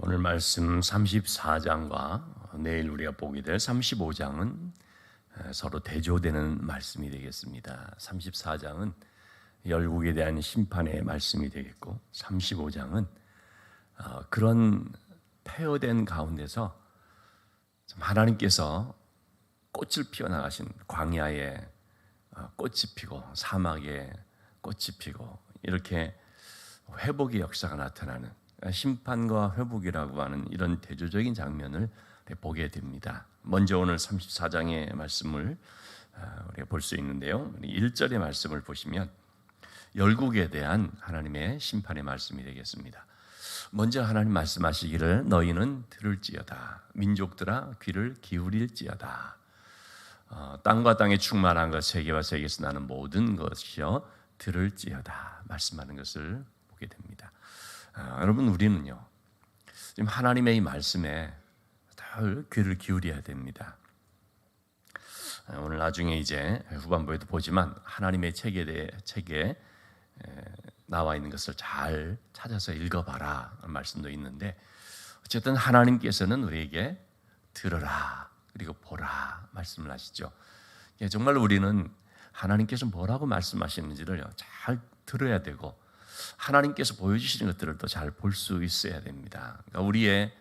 오늘 말씀 34장과 내일 우리가 보게 될 35장은 서로 대조되는 말씀이 되겠습니다. 34장은 열국에 대한 심판의 말씀이 되겠고 35장은 그런 폐허된 가운데서 하나님께서 꽃을 피워나가신 광야에 꽃이 피고 사막에 꽃이 피고 이렇게 회복의 역사가 나타나는 심판과 회복이라고 하는 이런 대조적인 장면을 보게 됩니다. 먼저 오늘 34장의 말씀을 우리가 볼 수 있는데요. 1절의 말씀을 보시면 열국에 대한 하나님의 심판의 말씀이 되겠습니다. 먼저 하나님 말씀하시기를 너희는 들을지어다. 민족들아 귀를 기울일지어다. 땅과 땅에 충만한 것 세계와 세계에서 나는 모든 것이여 들을지어다 말씀하는 것을 보게 됩니다. 여러분 우리는요 지금 하나님의 이 말씀에 늘 귀를 기울여야 됩니다. 오늘 나중에 이제 후반부에도 보지만 하나님의 책에 나와 있는 것을 잘 찾아서 읽어봐라 말씀도 있는데 어쨌든 하나님께서는 우리에게 들으라 그리고 보라 말씀을 하시죠. 정말 우리는 하나님께서 뭐라고 말씀하시는지를 잘 들어야 되고 하나님께서 보여주시는 것들을 또 잘 볼 수 있어야 됩니다. 그러니까 우리의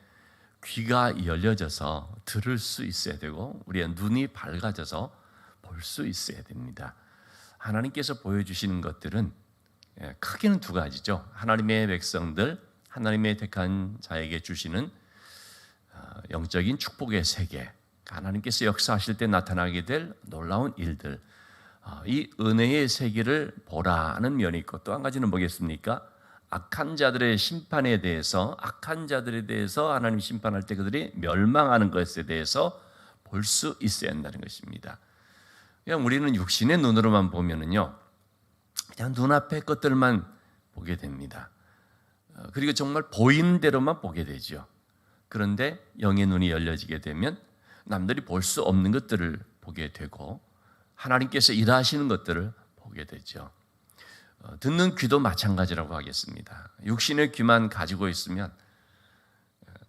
귀가 열려져서 들을 수 있어야 되고 우리의 눈이 밝아져서 볼 수 있어야 됩니다. 하나님께서 보여주시는 것들은 크게는 두 가지죠. 하나님의 백성들, 하나님의 택한 자에게 주시는 영적인 축복의 세계, 하나님께서 역사하실 때 나타나게 될 놀라운 일들, 이 은혜의 세계를 보라는 면이 있고 또 한 가지는 뭐겠습니까? 악한 자들의 심판에 대해서 악한 자들에 대해서 하나님 심판할 때 그들이 멸망하는 것에 대해서 볼 수 있어야 한다는 것입니다. 그냥 우리는 육신의 눈으로만 보면은요 그냥 눈앞의 것들만 보게 됩니다. 그리고 정말 보이는 대로만 보게 되죠. 그런데 영의 눈이 열려지게 되면 남들이 볼 수 없는 것들을 보게 되고 하나님께서 일하시는 것들을 보게 되죠. 듣는 귀도 마찬가지라고 하겠습니다. 육신의 귀만 가지고 있으면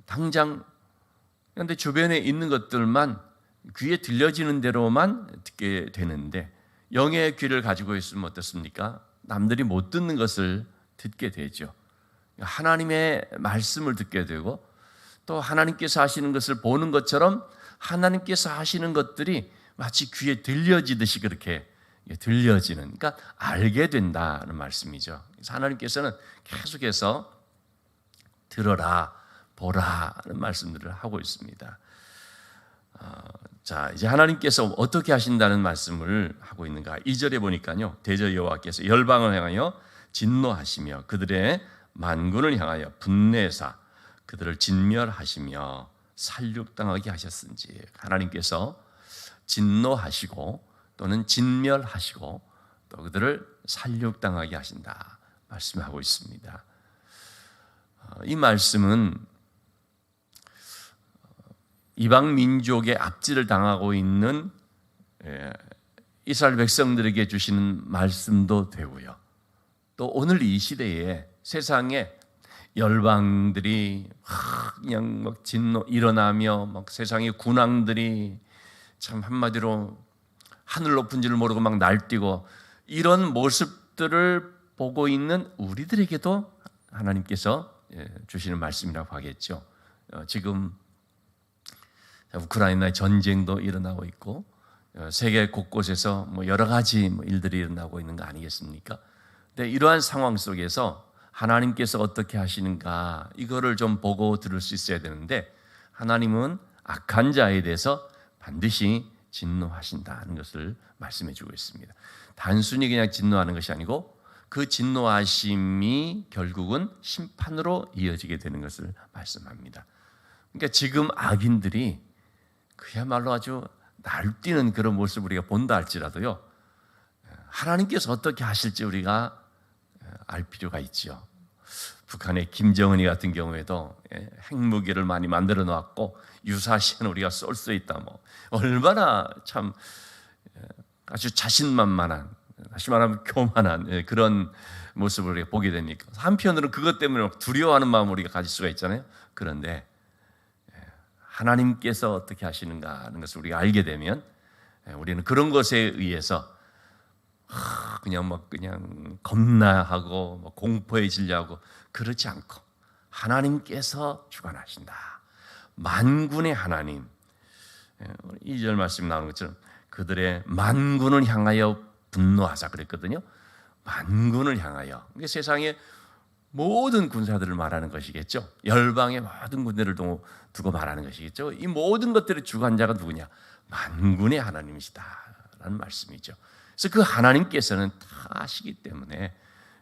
당장 그런데 주변에 있는 것들만 귀에 들려지는 대로만 듣게 되는데 영의 귀를 가지고 있으면 어떻습니까? 남들이 못 듣는 것을 듣게 되죠. 하나님의 말씀을 듣게 되고 또 하나님께서 하시는 것을 보는 것처럼 하나님께서 하시는 것들이 마치 귀에 들려지듯이 그렇게 들려지는, 그러니까 알게 된다는 말씀이죠. 그래서 하나님께서는 계속해서 들어라, 보라는 말씀들을 하고 있습니다. 자, 이제 하나님께서 어떻게 하신다는 말씀을 하고 있는가? 2절에 보니까요, 대저 여호와께서 열방을 향하여 진노하시며 그들의 만군을 향하여 분내사 그들을 진멸하시며 살육당하게 하셨은지 하나님께서 진노하시고 또는 진멸하시고 또 그들을 살육당하게 하신다 말씀하고 있습니다. 이 말씀은 이방 민족의 압제를 당하고 있는 이스라엘 백성들에게 주시는 말씀도 되고요. 또 오늘 이 시대에 세상에 열방들이 그냥 막 진노 일어나며 막 세상의 군왕들이 참 한마디로 하늘 높은 줄 모르고 막 날뛰고 이런 모습들을 보고 있는 우리들에게도 하나님께서 주시는 말씀이라고 하겠죠. 지금 우크라이나의 전쟁도 일어나고 있고 세계 곳곳에서 뭐 여러 가지 일들이 일어나고 있는 거 아니겠습니까? 근데 이러한 상황 속에서 하나님께서 어떻게 하시는가 이거를 좀 보고 들을 수 있어야 되는데 하나님은 악한 자에 대해서 반드시 진노하신다는 것을 말씀해 주고 있습니다. 단순히 그냥 진노하는 것이 아니고 그 진노하심이 결국은 심판으로 이어지게 되는 것을 말씀합니다. 그러니까 지금 악인들이 그야말로 아주 날뛰는 그런 모습을 우리가 본다 할지라도요 하나님께서 어떻게 하실지 우리가 알 필요가 있죠. 북한의 김정은이 같은 경우에도 핵무기를 많이 만들어 놓았고 유사시에는 우리가 쏠 수 있다. 얼마나 참 아주 자신만만한, 다시 말하면 교만한 그런 모습을 우리가 보게 됩니까? 한편으로는 그것 때문에 두려워하는 마음을 우리가 가질 수가 있잖아요. 그런데 하나님께서 어떻게 하시는가 하는 것을 우리가 알게 되면 우리는 그런 것에 의해서 그냥 겁나하고 공포에 질려하고 그렇지 않고 하나님께서 주관하신다. 만군의 하나님. 2절 말씀 나오는 것처럼 그들의 만군을 향하여 분노하자 그랬거든요. 만군을 향하여. 이게 세상의 모든 군사들을 말하는 것이겠죠. 열방의 모든 군대를 두고 말하는 것이겠죠. 이 모든 것들의 주관자가 누구냐? 만군의 하나님이시다라는 말씀이죠. 그래서 그 하나님께서는 다 아시기 때문에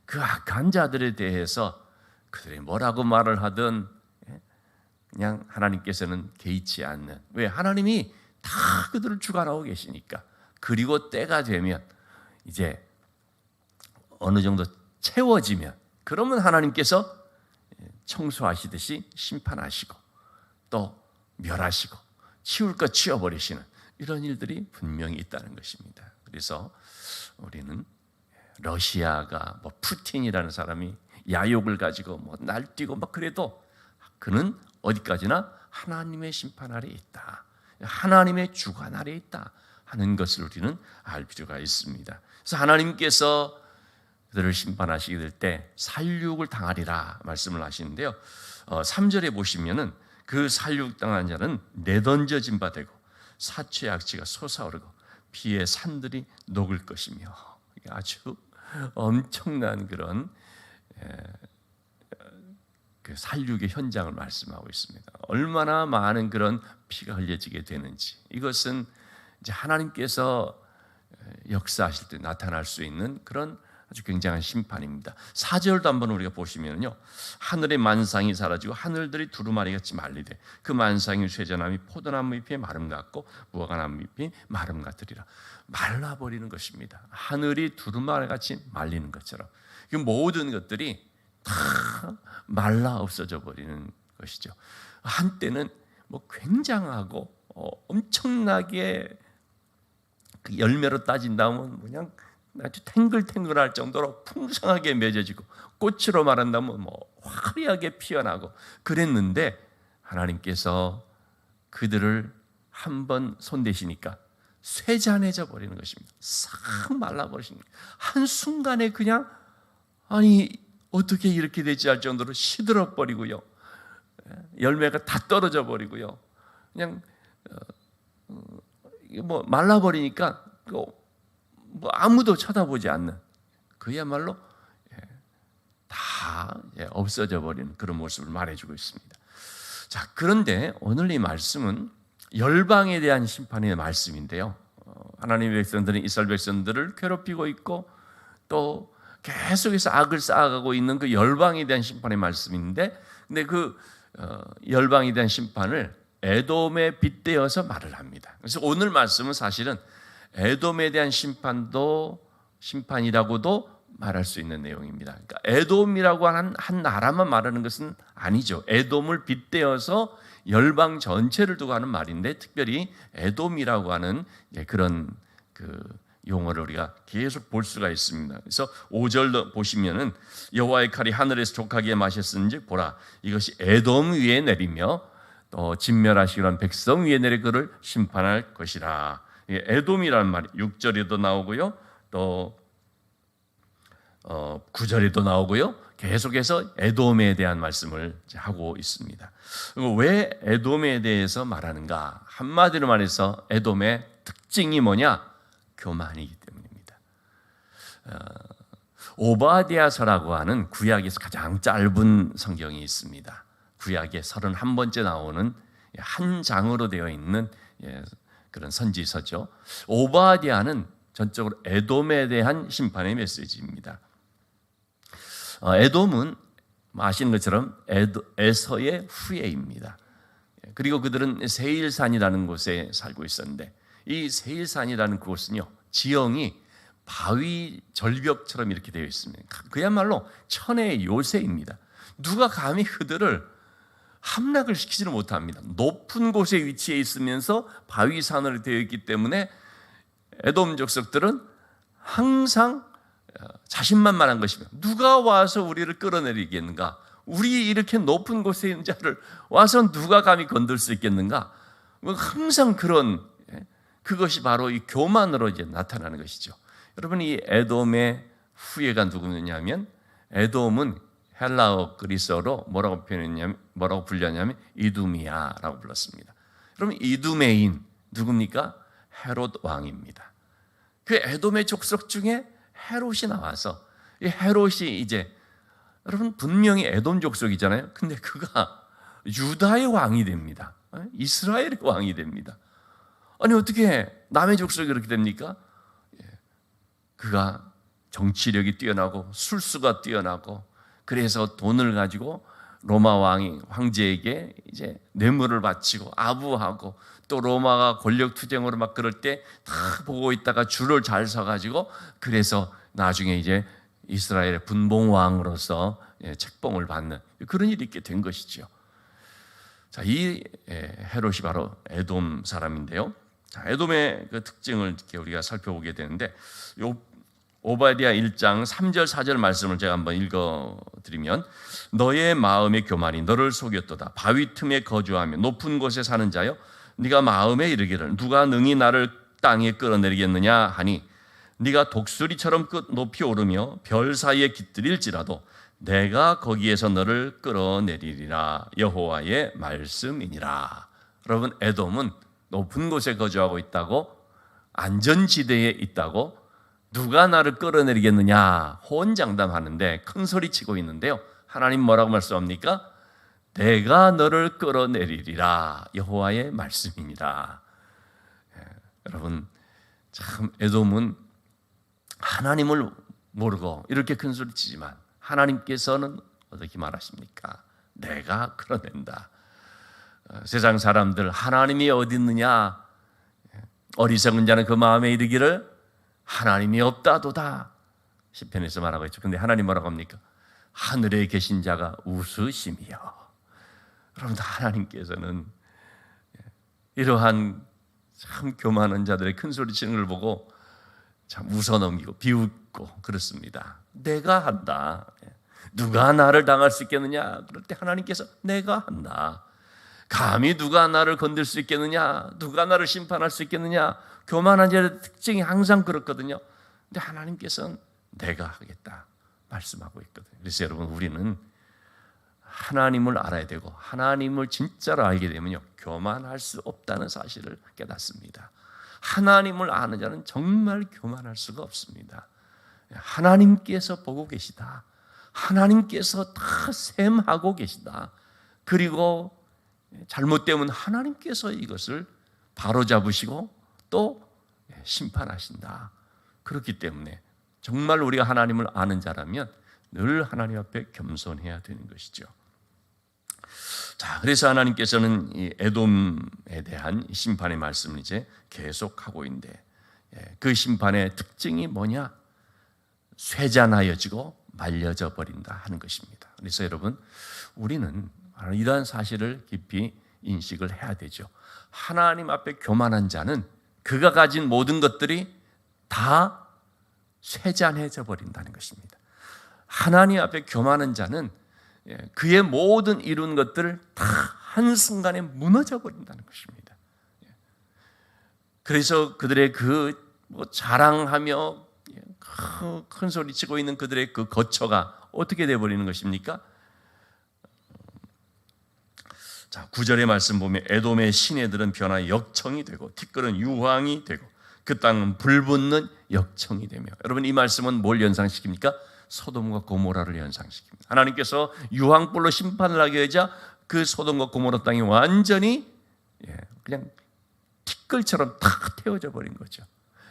그 악한 자들에 대해서 그들이 뭐라고 말을 하든 그냥 하나님께서는 개의치 않는. 왜? 하나님이 다 그들을 주관하고 계시니까. 그리고 때가 되면 이제 어느 정도 채워지면 그러면 하나님께서 청소하시듯이 심판하시고 또 멸하시고 치울 것 치워버리시는 이런 일들이 분명히 있다는 것입니다. 그래서 우리는 러시아가 푸틴이라는 사람이 야욕을 가지고 날뛰고 그래도 그는 어디까지나 하나님의 심판 아래에 있다. 하나님의 주관 아래에 있다 하는 것을 우리는 알 필요가 있습니다. 그래서 하나님께서 그들을 심판하시게 될 때 살육을 당하리라 말씀을 하시는데요. 3절에 보시면은 그 살육당한 자는 내던져진 바 되고 사체의 악취가 솟아오르고 피의 산들이 녹을 것이며, 아주 엄청난 그런 그 살육의 현장을 말씀하고 있습니다. 얼마나 많은 그런 피가 흘려지게 되는지, 이것은 이제 하나님께서 역사하실 때 나타날 수 있는 그런 아주 굉장한 심판입니다. 4절도 한번 우리가 보시면요, 하늘의 만상이 사라지고 하늘들이 두루마리같이 말리되 그 만상이 쇠전함이 포도나무 잎의 마름 같고 무화과나무 잎이 마름 같으리라. 말라버리는 것입니다. 하늘이 두루마리같이 말리는 것처럼 그 모든 것들이 다 말라 없어져 버리는 것이죠. 한때는 굉장하고 엄청나게 그 열매로 따진다면 그냥 아주 탱글탱글할 정도로 풍성하게 맺어지고, 꽃으로 말한다면 화려하게 피어나고 그랬는데 하나님께서 그들을 한번 손대시니까 쇠잔해져 버리는 것입니다. 싹 말라버리시는 거예요. 한순간에 그냥 어떻게 이렇게 되지 할 정도로 시들어 버리고요, 열매가 다 떨어져 버리고요, 그냥 말라버리니까 아무도 쳐다보지 않는, 그야말로 다 없어져 버리는 그런 모습을 말해주고 있습니다. 자, 그런데 오늘 이 말씀은 열방에 대한 심판의 말씀인데요, 하나님의 백성들은 이스라엘 백성들을 괴롭히고 있고 또 계속해서 악을 쌓아가고 있는 그 열방에 대한 심판의 말씀인데, 근데 그 열방에 대한 심판을 에돔에 빗대어서 말을 합니다. 그래서 오늘 말씀은 사실은 에돔에 대한 심판이라고도 말할 수 있는 내용입니다. 그러니까 에돔이라고 하는 한 나라만 말하는 것은 아니죠. 에돔을 빗대어서 열방 전체를 두고 하는 말인데, 특별히 에돔이라고 하는 그런 그 용어를 우리가 계속 볼 수가 있습니다. 그래서 5절 보시면은 여호와의 칼이 하늘에서 족하게 마셨은즉 보라, 이것이 에돔 위에 내리며 또 진멸하시기로 한 백성 위에 내려 그를 심판할 것이라. 에돔이라는 말이 6절에도 나오고요, 또 9절에도 나오고요, 계속해서 에돔에 대한 말씀을 하고 있습니다. 왜 에돔에 대해서 말하는가? 한마디로 말해서 에돔의 특징이 뭐냐? 교만이기 때문입니다. 오바댜서라고 하는 구약에서 가장 짧은 성경이 있습니다. 구약에 31번째 나오는 한 장으로 되어 있는 그런 선지서죠. 오바댜는 전적으로 에돔에 대한 심판의 메시지입니다. 에돔은 아시는 것처럼 에서의 후예입니다. 그리고 그들은 세일산이라는 곳에 살고 있었는데, 이 세일산이라는 곳은요, 지형이 바위 절벽처럼 이렇게 되어 있습니다. 그야말로 천혜의 요새입니다. 누가 감히 그들을 함락을 시키지는 못합니다. 높은 곳에 위치해 있으면서 바위산으로 되어 있기 때문에 에돔 족속들은 항상 자신만만한 것이며 누가 와서 우리를 끌어내리겠는가? 우리 이렇게 높은 곳에 있는 자를 와서 누가 감히 건들 수 있겠는가? 항상 그런 그것이 바로 이 교만으로 이제 나타나는 것이죠. 여러분, 이 에돔의 후예가 누구냐면 에돔은 헬라어 그리스어로 뭐라고 표현했냐면 뭐라고 불렸냐면 이두미야라고 불렀습니다. 여러분, 이두메인 누굽니까? 헤롯 왕입니다. 그 에돔의 족속 중에 헤롯이 나와서 이 헤롯이 이제 여러분 분명히 에돔 족속이잖아요. 근데 그가 유다의 왕이 됩니다. 이스라엘의 왕이 됩니다. 아니 어떻게 남의 족속이 그렇게 됩니까? 그가 정치력이 뛰어나고 술수가 뛰어나고 그래서 돈을 가지고 로마 왕이 황제에게 이제 뇌물을 바치고 아부하고 또 로마가 권력 투쟁으로 막 그럴 때 다 보고 있다가 줄을 잘 서가지고 그래서 나중에 이제 이스라엘의 분봉왕으로서 책봉을 받는 그런 일이 있게 된 것이죠. 자, 이 헤롯이 바로 에돔 사람인데요. 자, 에돔의 그 특징을 이렇게 우리가 살펴보게 되는데 오바댜 1장 3절 4절 말씀을 제가 한번 읽어드리면 너의 마음의 교만이 너를 속였도다. 바위 틈에 거주하며 높은 곳에 사는 자여 네가 마음에 이르기를 누가 능히 나를 땅에 끌어내리겠느냐 하니 네가 독수리처럼 높이 오르며 별 사이에 깃들일지라도 내가 거기에서 너를 끌어내리리라 여호와의 말씀이니라. 여러분, 에돔은 높은 곳에 거주하고 있다고 안전지대에 있다고 누가 나를 끌어내리겠느냐 호언장담하는데 큰 소리 치고 있는데요. 하나님 뭐라고 말씀합니까? 내가 너를 끌어내리리라 여호와의 말씀입니다. 여러분, 참 에돔은 하나님을 모르고 이렇게 큰 소리 치지만 하나님께서는 어떻게 말하십니까? 내가 끌어낸다. 세상 사람들 하나님이 어디 있느냐? 어리석은 자는 그 마음에 이르기를 하나님이 없다도다. 시편에서 말하고 있죠. 근데 하나님 뭐라고 합니까? 하늘에 계신 자가 웃으심이여. 여러분, 하나님께서는 이러한 참 교만한 자들의 큰 소리 치는 걸 보고 참 웃어넘기고 비웃고 그렇습니다. 내가 한다. 누가 나를 당할 수 있겠느냐? 그럴 때 하나님께서 내가 한다. 감히 누가 나를 건들 수 있겠느냐? 누가 나를 심판할 수 있겠느냐? 교만한 자의 특징이 항상 그렇거든요. 근데 하나님께서는 내가 하겠다 말씀하고 있거든요. 그래서 여러분, 우리는 하나님을 알아야 되고 하나님을 진짜로 알게 되면요 교만할 수 없다는 사실을 깨닫습니다. 하나님을 아는 자는 정말 교만할 수가 없습니다. 하나님께서 보고 계시다. 하나님께서 다 셈하고 계시다. 그리고 잘못되면 하나님께서 이것을 바로잡으시고 또 심판하신다. 그렇기 때문에 정말 우리가 하나님을 아는 자라면 늘 하나님 앞에 겸손해야 되는 것이죠. 자, 그래서 하나님께서는 이 에돔에 대한 심판의 말씀을 이제 계속하고 있는데 그 심판의 특징이 뭐냐? 쇠잔하여지고 말려져 버린다 하는 것입니다. 그래서 여러분, 우리는 이러한 사실을 깊이 인식을 해야 되죠. 하나님 앞에 교만한 자는 그가 가진 모든 것들이 다 쇠잔해져 버린다는 것입니다. 하나님 앞에 교만한 자는 그의 모든 이룬 것들을 다 한순간에 무너져 버린다는 것입니다. 그래서 그들의 그 자랑하며 큰 소리 치고 있는 그들의 그 거처가 어떻게 돼 버리는 것입니까? 자, 9절의 말씀 보면 에돔의 시내들은 변화의 역청이 되고 티끌은 유황이 되고 그 땅은 불붙는 역청이 되며, 여러분, 이 말씀은 뭘 연상시킵니까? 소돔과 고모라를 연상시킵니다. 하나님께서 유황불로 심판을 하게 되자 그 소돔과 고모라 땅이 완전히 그냥 티끌처럼 다 태워져 버린 거죠.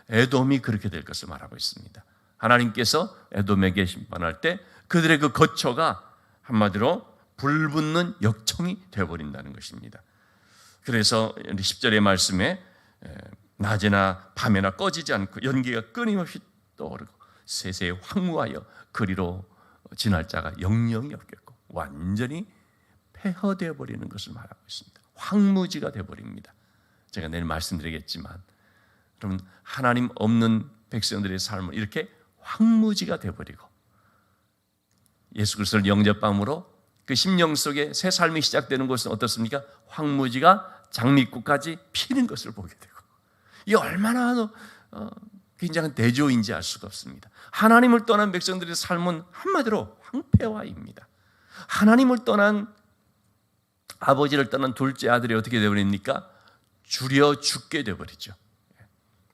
에돔이 그렇게 될 것을 말하고 있습니다. 하나님께서 에돔에게 심판할 때 그들의 그 거처가 한마디로 불붙는 역청이 되어버린다는 것입니다. 그래서 10절의 말씀에 낮에나 밤에나 꺼지지 않고 연기가 끊임없이 떠오르고 세세에 황무하여 그리로 지날 자가 영영이 없겠고 완전히 폐허되어 버리는 것을 말하고 있습니다. 황무지가 되어버립니다. 제가 내일 말씀드리겠지만 여러분, 하나님 없는 백성들의 삶을 이렇게 황무지가 되어버리고 예수 그리스도를 영접함으로 그 심령 속에 새 삶이 시작되는 것은 어떻습니까? 황무지가 장미꽃까지 피는 것을 보게 되고, 이 얼마나 굉장한 대조인지 알 수가 없습니다. 하나님을 떠난 백성들의 삶은 한마디로 황폐화입니다. 하나님을 떠난, 아버지를 떠난 둘째 아들이 어떻게 되어버립니까? 줄여 죽게 되어버리죠.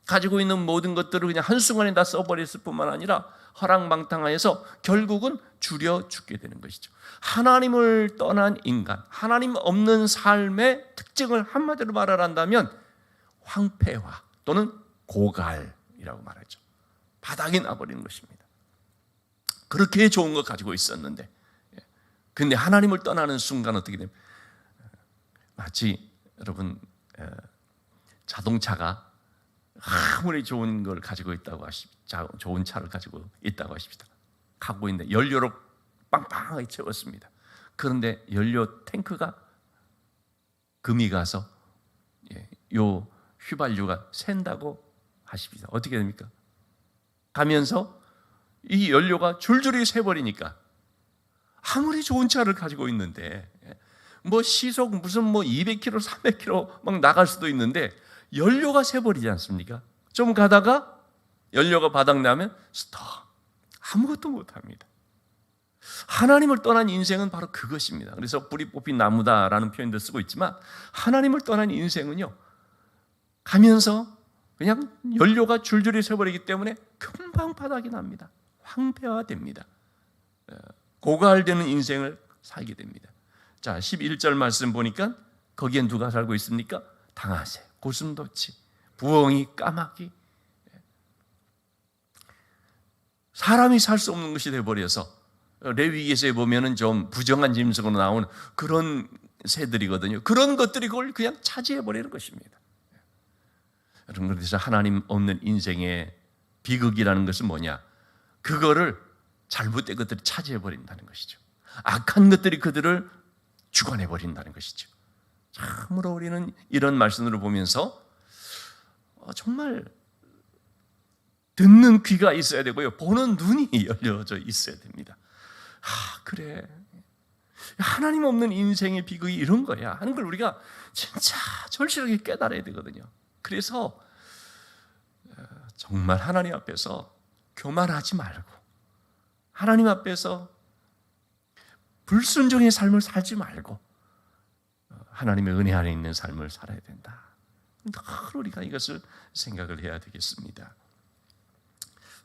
가지고 있는 모든 것들을 그냥 한순간에 다 써버렸을 뿐만 아니라 허랑방탕하여서 결국은 줄여 죽게 되는 것이죠. 하나님을 떠난 인간, 하나님 없는 삶의 특징을 한마디로 말하란다면 황폐화 또는 고갈이라고 말하죠. 바닥이 나버리는 것입니다. 그렇게 좋은 거 가지고 있었는데, 근데 하나님을 떠나는 순간 어떻게 됩니까? 마치 여러분 자동차가 아무리 좋은 걸 가지고 있다고 하십시오. 좋은 차를 가지고 있다고 하십시다. 갖고 있는데 연료로 빵빵하게 채웠습니다. 그런데 연료 탱크가 금이 가서 요 휘발유가 샌다고 하십시다. 어떻게 됩니까? 가면서 이 연료가 줄줄이 새버리니까 아무리 좋은 차를 가지고 있는데 뭐 시속 무슨 뭐 200km, 300km 막 나갈 수도 있는데 연료가 새버리지 않습니까? 좀 가다가 연료가 바닥나면 스톱, 아무것도 못합니다. 하나님을 떠난 인생은 바로 그것입니다. 그래서 뿌리 뽑힌 나무다라는 표현도 쓰고 있지만, 하나님을 떠난 인생은요, 가면서 그냥 연료가 줄줄이 새버리기 때문에 금방 바닥이 납니다. 황폐화됩니다. 고갈되는 인생을 살게 됩니다. 자, 11절 말씀 보니까 거기엔 누가 살고 있습니까? 당아새, 고슴도치, 부엉이, 까마귀, 사람이 살 수 없는 것이 되어버려서 레위기에서 보면은 좀 부정한 짐승으로 나오는 그런 새들이거든요. 그런 것들이 그걸 그냥 차지해버리는 것입니다. 여러분, 그래서 하나님 없는 인생의 비극이라는 것은 뭐냐? 그거를 잘못된 것들이 차지해버린다는 것이죠. 악한 것들이 그들을 주관해버린다는 것이죠. 참으로 우리는 이런 말씀으로 보면서 정말 듣는 귀가 있어야 되고요, 보는 눈이 열려져 있어야 됩니다. 그래, 하나님 없는 인생의 비극이 이런 거야 하는 걸 우리가 진짜 절실하게 깨달아야 되거든요. 그래서 정말 하나님 앞에서 교만하지 말고, 하나님 앞에서 불순종의 삶을 살지 말고 하나님의 은혜 안에 있는 삶을 살아야 된다. 늘 우리가 이것을 생각을 해야 되겠습니다.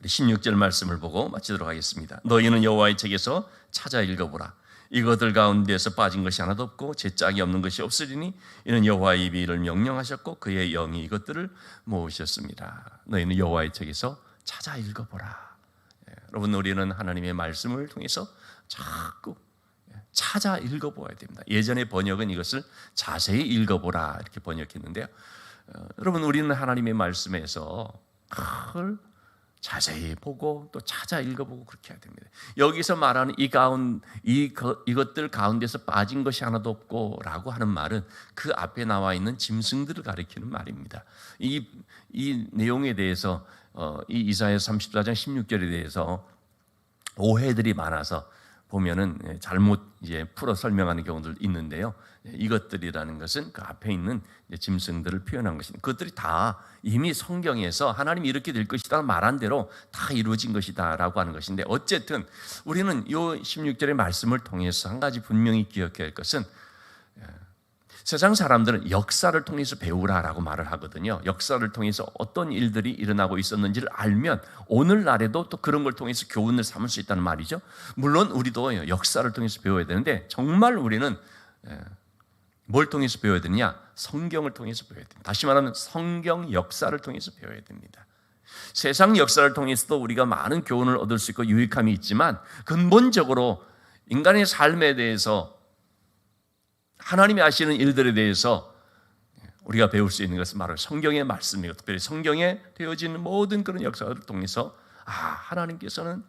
16절 말씀을 보고 마치도록 하겠습니다. 너희는 여호와의 책에서 찾아 읽어보라. 이것들 가운데서 빠진 것이 하나도 없고 제 짝이 없는 것이 없으리니 이는 여호와의 입이 이를 명령하셨고 그의 영이 이것들을 모으셨습니다. 너희는 여호와의 책에서 찾아 읽어보라. 여러분, 우리는 하나님의 말씀을 통해서 자꾸 찾아 읽어보아야 됩니다. 예전의 번역은 이것을 자세히 읽어보라 이렇게 번역했는데요, 여러분, 우리는 하나님의 말씀에서 그걸 자세히 보고 또 찾아 읽어보고 그렇게 해야 됩니다. 여기서 말하는 이것들 가운데서 빠진 것이 하나도 없고 라고 하는 말은 그 앞에 나와 있는 짐승들을 가리키는 말입니다. 이 내용에 대해서 이 이사야 34장 16절에 대해서 오해들이 많아서 보면은 잘못 풀어 설명하는 경우도 있는데요, 이것들이라는 것은 그 앞에 있는 짐승들을 표현한 것입니다. 그것들이 다 이미 성경에서 하나님이 이렇게 될 것이다 말한 대로 다 이루어진 것이다 라고 하는 것인데, 어쨌든 우리는 이 16절의 말씀을 통해서 한 가지 분명히 기억해야 할 것은, 세상 사람들은 역사를 통해서 배우라라고 말을 하거든요. 역사를 통해서 어떤 일들이 일어나고 있었는지를 알면 오늘날에도 또 그런 걸 통해서 교훈을 삼을 수 있다는 말이죠. 물론 우리도 역사를 통해서 배워야 되는데, 정말 우리는 뭘 통해서 배워야 되느냐? 성경을 통해서 배워야 됩니다. 다시 말하면 성경 역사를 통해서 배워야 됩니다. 세상 역사를 통해서도 우리가 많은 교훈을 얻을 수 있고 유익함이 있지만, 근본적으로 인간의 삶에 대해서 하나님이 하시는 일들에 대해서 우리가 배울 수 있는 것은 바로 성경의 말씀이고, 특별히 성경에 되어진 모든 그런 역사를 통해서 하나님께서는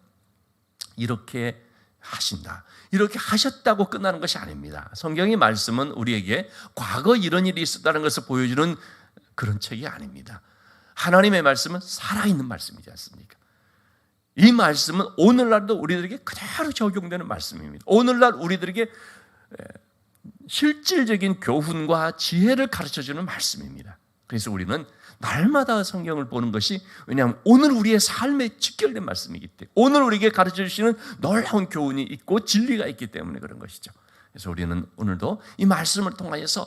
이렇게 하신다, 이렇게 하셨다고 끝나는 것이 아닙니다. 성경의 말씀은 우리에게 과거 이런 일이 있었다는 것을 보여주는 그런 책이 아닙니다. 하나님의 말씀은 살아있는 말씀이지 않습니까? 이 말씀은 오늘날도 우리들에게 그대로 적용되는 말씀입니다. 오늘날 우리들에게 실질적인 교훈과 지혜를 가르쳐주는 말씀입니다. 그래서 우리는 날마다 성경을 보는 것이, 왜냐하면 오늘 우리의 삶에 직결된 말씀이기 때문에, 오늘 우리에게 가르쳐주시는 놀라운 교훈이 있고 진리가 있기 때문에 그런 것이죠. 그래서 우리는 오늘도 이 말씀을 통하여서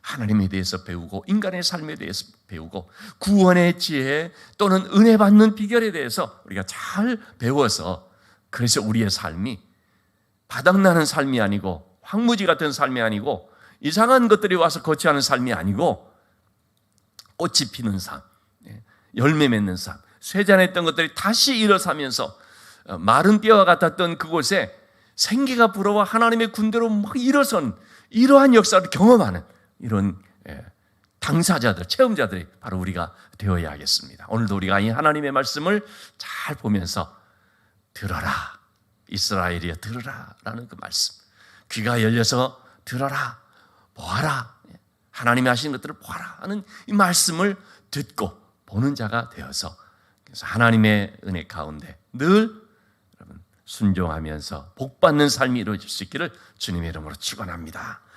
하나님에 대해서 배우고, 인간의 삶에 대해서 배우고, 구원의 지혜 또는 은혜 받는 비결에 대해서 우리가 잘 배워서, 그래서 우리의 삶이 바닥나는 삶이 아니고, 황무지 같은 삶이 아니고, 이상한 것들이 와서 거치하는 삶이 아니고, 꽃이 피는 삶, 열매 맺는 삶, 쇠잔했던 것들이 다시 일어서면서 마른 뼈와 같았던 그곳에 생기가 불어와 하나님의 군대로 막 일어선 이러한 역사를 경험하는 이런 당사자들, 체험자들이 바로 우리가 되어야 하겠습니다. 오늘도 우리가 이 하나님의 말씀을 잘 보면서 들어라, 이스라엘이여 들으라 라는 그 말씀, 귀가 열려서 들어라, 보아라, 하나님이 하신 것들을 보아라 하는 이 말씀을 듣고 보는 자가 되어서, 그래서 하나님의 은혜 가운데 늘 여러분 순종하면서 복받는 삶이 이루어질 수 있기를 주님의 이름으로 축원합니다.